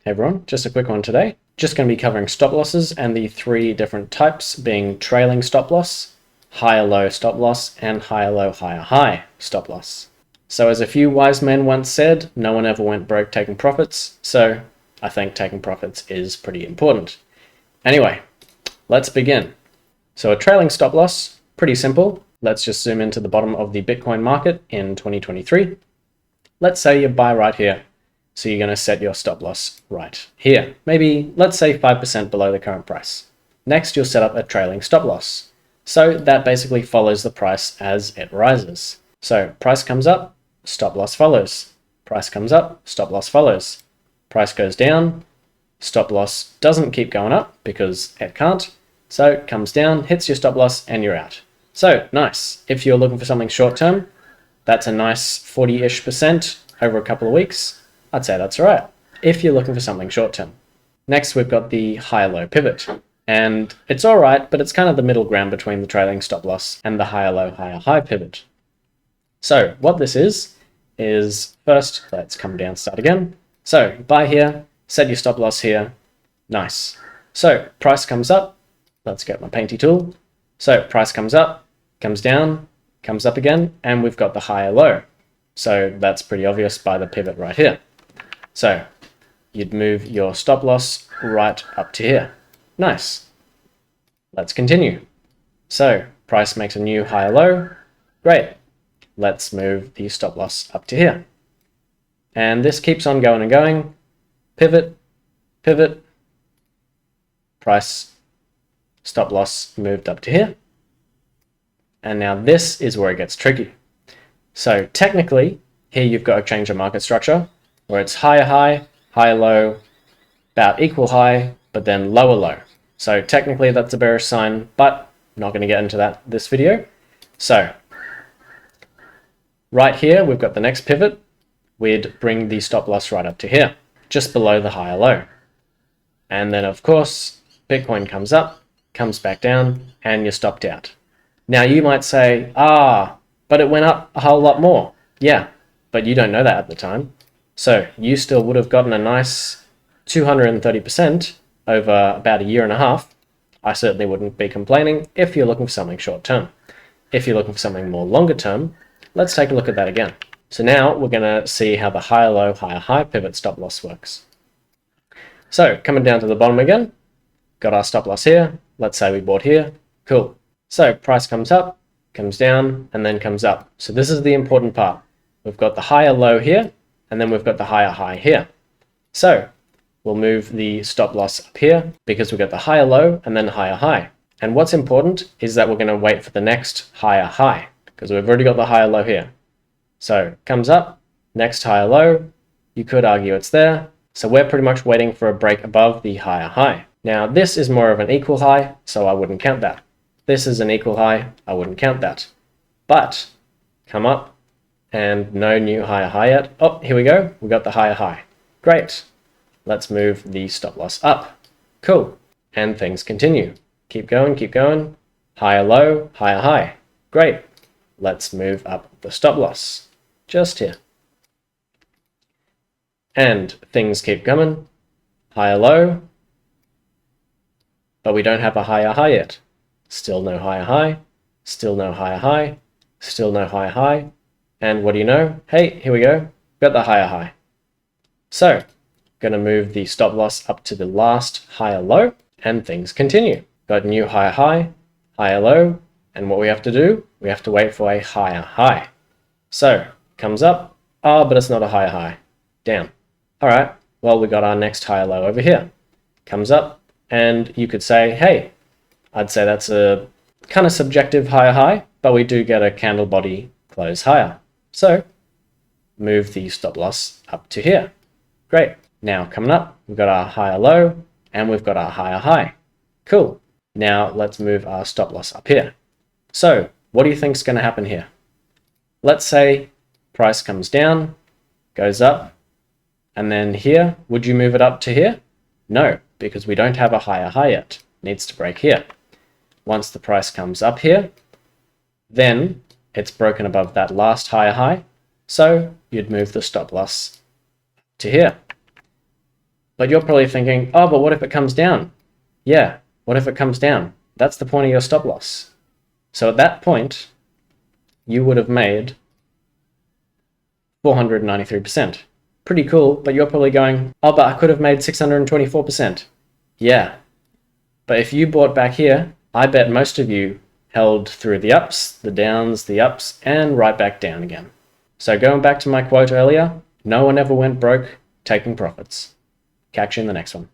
Hey everyone, just a quick one today. Just going to be covering stop losses and the three different types being trailing stop loss, higher low stop loss, and higher low higher high stop loss. So as a few wise men once said, no one ever went broke taking profits, so I think taking profits is pretty important. Anyway, let's begin. So a trailing stop loss, pretty simple. Let's just zoom into the bottom of the Bitcoin market in 2023. Let's say you buy right here. So you're going to set your stop loss right here. Maybe, let's say 5% below the current price. Next, you'll set up a trailing stop loss. So that basically follows the price as it rises. So price comes up, stop loss follows. Price comes up, stop loss follows. Price goes down, stop loss doesn't keep going up because it can't. So it comes down, hits your stop loss, and you're out. So nice. If you're looking for something short term, that's a nice 40-ish% over a couple of weeks. I'd say that's all right if you're looking for something short term. Next, we've got the higher low pivot. And it's all right, but it's kind of the middle ground between the trailing stop loss and the higher low, higher high pivot. So what this is first, let's come down, start again. So buy here, set your stop loss here. Nice. So price comes up. Let's get my painty tool. So price comes up, comes down, comes up again, and we've got the higher low. So that's pretty obvious by the pivot right here. So you'd move your stop loss right up to here. Nice. Let's continue. So price makes a new higher low. Great. Let's move the stop loss up to here. And this keeps on going and going. Pivot, pivot. Price, stop loss moved up to here. And now this is where it gets tricky. So technically, here you've got a change of market structure where it's higher high, higher low, about equal high, but then lower low. So technically that's a bearish sign, but I'm not going to get into that this video. So right here, we've got the next pivot. We'd bring the stop loss right up to here, just below the higher low. And then of course, Bitcoin comes up, comes back down, and you're stopped out. Now you might say, but it went up a whole lot more. Yeah, but you don't know that at the time. So you still would have gotten a nice 230% over about a year and a half. I certainly wouldn't be complaining if you're looking for something short term. If you're looking for something more longer term, let's take a look at that again. So now we're going to see how the higher low, higher high pivot stop loss works. So coming down to the bottom again, got our stop loss here. Let's say we bought here. Cool. So price comes up, comes down, and then comes up. So this is the important part. We've got the higher low here, and then we've got the higher high here. So we'll move the stop loss up here because we've got the higher low and then higher high. And what's important is that we're going to wait for the next higher high because we've already got the higher low here. So comes up, next higher low, you could argue it's there. So we're pretty much waiting for a break above the higher high. Now this is more of an equal high, so I wouldn't count that. This is an equal high, I wouldn't count that. But come up and no new higher high yet. Oh, here we go. We got the higher high. Great. Let's move the stop loss up. Cool. And things continue. Keep going, keep going. Higher low, higher high. Great. Let's move up the stop loss. Just here. And things keep coming. Higher low. But we don't have a higher high yet. Still no higher high. Still no higher high. Still no higher high. And what do you know? Hey, here we go. Got the higher high. So, going to move the stop loss up to the last higher low, and things continue. Got new higher high, higher low, and what we have to do, we have to wait for a higher high. So, comes up, but it's not a higher high. Damn. All right, well, we got our next higher low over here. Comes up, and you could say, hey, I'd say that's a kind of subjective higher high, but we do get a candle body close higher. So move the stop loss up to here. Great. Now coming up, we've got our higher low and we've got our higher high. Cool. Now let's move our stop loss up here. So what do you think is going to happen here? Let's say price comes down, goes up, and then here, would you move it up to here? No, because we don't have a higher high yet. It needs to break here. Once the price comes up here, then it's broken above that last higher high, so you'd move the stop loss to here. But you're probably thinking, oh, but what if it comes down? Yeah, what if it comes down? That's the point of your stop loss. So at that point, you would have made 493%. Pretty cool, but you're probably going, oh, but I could have made 624%. Yeah, but if you bought back here, I bet most of you held through the ups, the downs, the ups, and right back down again. So going back to my quote earlier, no one ever went broke taking profits. Catch you in the next one.